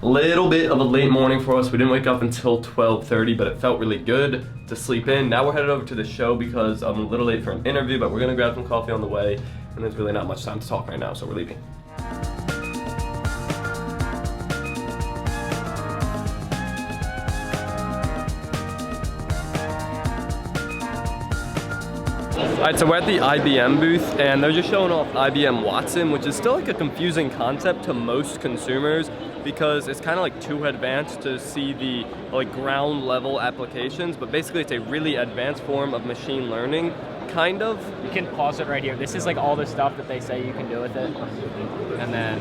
Little bit of a late morning for us. We didn't wake up until 12:30, but it felt really good to sleep in. Now we're headed over to the show because I'm a little late for an interview, but we're gonna grab some coffee on the way, and there's really not much time to talk right now, so we're leaving. Alright, so we're at the IBM booth, and they're just showing off IBM Watson, which is still like a confusing concept to most consumers because it's kind of like too advanced to see the like ground level applications, but basically it's a really advanced form of machine learning, kind of. You can pause it right here. This is like all the stuff that they say you can do with it. And then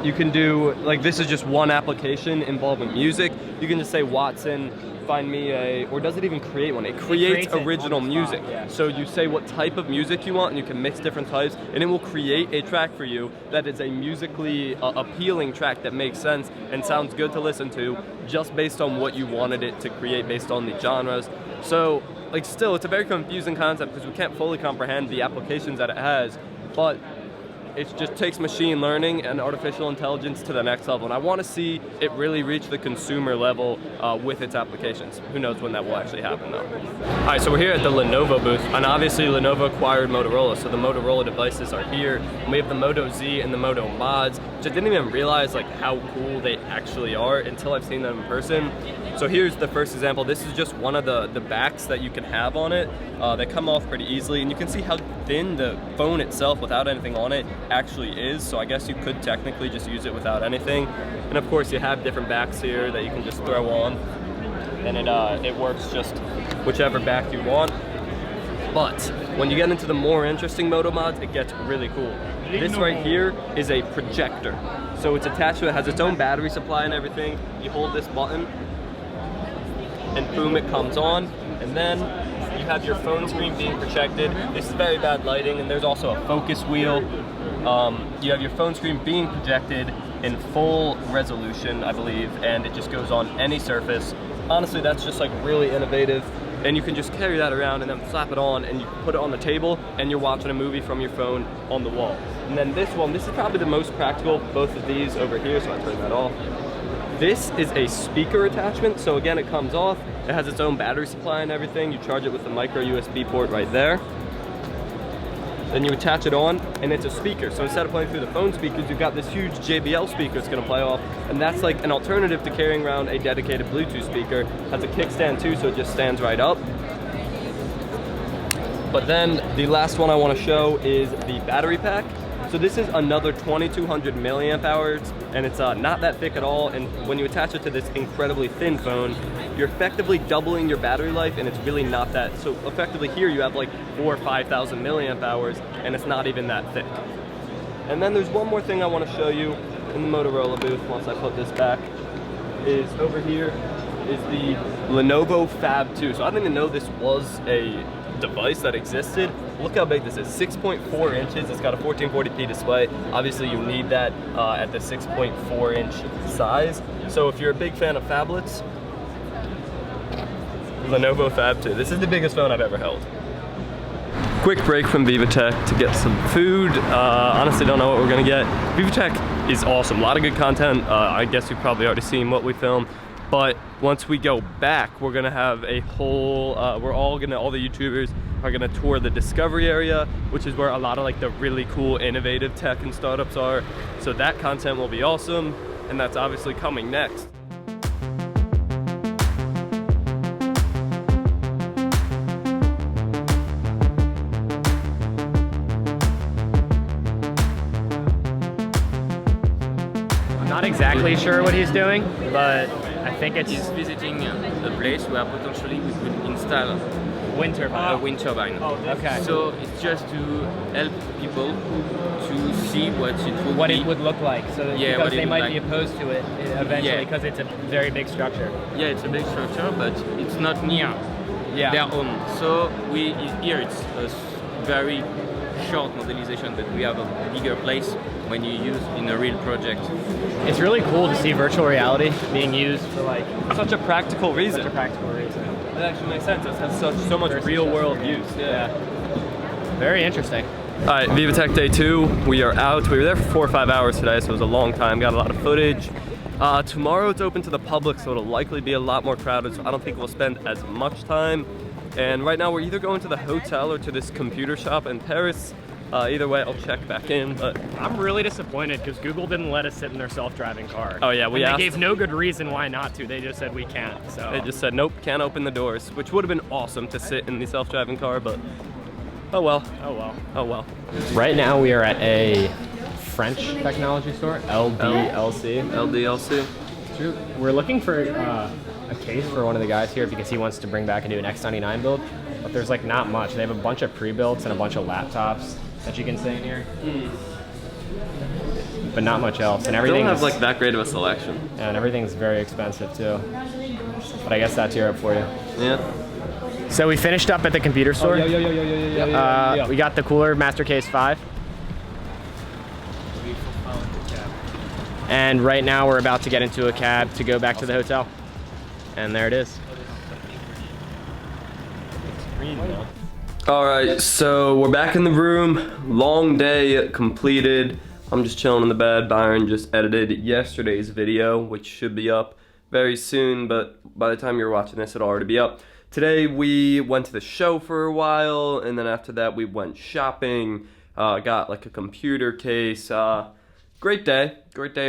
you can do, like this is just one application involving music. You can just say, Watson, find me a, or does it even create one? It creates original music. Yeah. So you say what type of music you want and you can mix different types and it will create a track for you that is a musically appealing track that makes sense and sounds good to listen to just based on what you wanted it to create based on the genres. So like still, it's a very confusing concept because we can't fully comprehend the applications that it has, but it just takes machine learning and artificial intelligence to the next level. And I want to see it really reach the consumer level with its applications. Who knows when that will actually happen though. All right, so we're here at the Lenovo booth, and obviously Lenovo acquired Motorola, so the Motorola devices are here. And we have the Moto Z and the Moto Mods, which I didn't even realize like how cool they actually are until I've seen them in person. So here's the first example. This is just one of the backs that you can have on it. They come off pretty easily, and you can see how thin the phone itself without anything on it actually is. So I guess you could technically just use it without anything. And of course you have different backs here that you can just throw on, and it works just whichever back you want. But when you get into the more interesting Moto Mods, it gets really cool. This right here is a projector. So it's attached to it, has its own battery supply and everything. You hold this button and boom, it comes on, and then you have your phone screen being projected. This is very bad lighting, and there's also a focus wheel. You have your phone screen being projected in full resolution, I believe, and it just goes on any surface. Honestly, that's just like really innovative, and you can just carry that around and then slap it on, and you put it on the table, and you're watching a movie from your phone on the wall. And then this one, this is probably the most practical, both of these over here, so I turn that off. This is a speaker attachment, so again, it comes off. It has its own battery supply and everything. You charge it with the micro USB port right there. Then you attach it on, and it's a speaker. So instead of playing through the phone speakers, you've got this huge JBL speaker it's gonna play off, and that's like an alternative to carrying around a dedicated Bluetooth speaker. It has a kickstand too, so it just stands right up. But then the last one I wanna show is the battery pack. So this is another 2200 milliamp hours, and it's not that thick at all. And when you attach it to this incredibly thin phone, you're effectively doubling your battery life, and it's really not that. So effectively here you have like 4,000 or 5,000 milliamp hours, and it's not even that thick. And then there's one more thing I want to show you in the Motorola booth once I put this back, is over here is the Lenovo Fab 2. So I didn't even know this was a device that existed. Look how big this is, 6.4 inches. It's got a 1440p display. Obviously you need that at the 6.4 inch size. So if you're a big fan of phablets, Lenovo Fab 2. This is the biggest phone I've ever held. Quick break from Viva Tech to get some food. Honestly don't know what we're gonna get. Viva Tech is awesome, a lot of good content. I guess you've probably already seen what we filmed. But once we go back, we're gonna have a whole, all the YouTubers are gonna tour the discovery area, which is where a lot of like the really cool innovative tech and startups are. So that content will be awesome, and that's obviously coming next. I'm not exactly sure what he's doing, but I think it's... He's visiting a place where potentially we could install wind turbine. a wind turbine. Oh, okay. So it's just to help people to see what it would look like. So that, yeah, because they might be opposed to it eventually because it's a very big structure. Yeah, it's a big structure, but it's not near their home. So here it's a very short modelization, but we have a bigger place when you use in a real project. It's really cool to see virtual reality being used for like such a practical reason. Such a practical reason. It actually makes sense. It has so much real world use. Yeah. Very interesting. All right, Viva Tech Day 2. We are out. We were there for 4 or 5 hours today, so it was a long time. Got a lot of footage. Tomorrow it's open to the public, so it'll likely be a lot more crowded, so I don't think we'll spend as much time. And right now we're either going to the hotel or to this computer shop in Paris. Either way, I'll check back in, but... I'm really disappointed because Google didn't let us sit in their self-driving car. Oh yeah, we asked. They gave no good reason why not to. They just said we can't, so... They just said, nope, can't open the doors, which would have been awesome to sit in the self-driving car, but... Oh well. Oh well. Oh well. Right now we are at a French technology store, LDLC. LDLC. We're looking for a case for one of the guys here because he wants to bring back a new X99 build, but there's like not much. They have a bunch of pre-builts and a bunch of laptops that you can see in here, but not much else. And everything don't have like that great of a selection. And everything's very expensive too. But I guess that's Europe for you. Yeah. So we finished up at the computer store. Yeah. We got the cooler Master Case 5. And right now we're about to get into a cab to go back to the hotel. And there it is. All right, so we're back in the room. Long day completed. I'm just chilling in the bed. Byron just edited yesterday's video, which should be up very soon, but by the time you're watching this, it'll already be up. Today we went to the show for a while, and then after that we went shopping, got like a computer case. Great day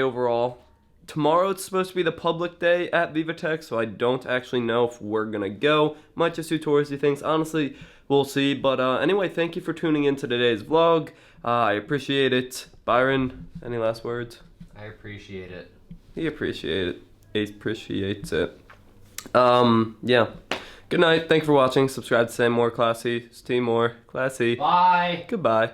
overall. Tomorrow it's supposed to be the public day at Viva Tech, so I don't actually know if we're gonna go. Might just do touristy things, honestly, we'll see. But anyway, thank you for tuning in to today's vlog. I appreciate it. Byron, any last words? I appreciate it. He appreciates it. Yeah. Good night, thank you for watching. Subscribe to stay more classy, stay more classy. Bye! Goodbye.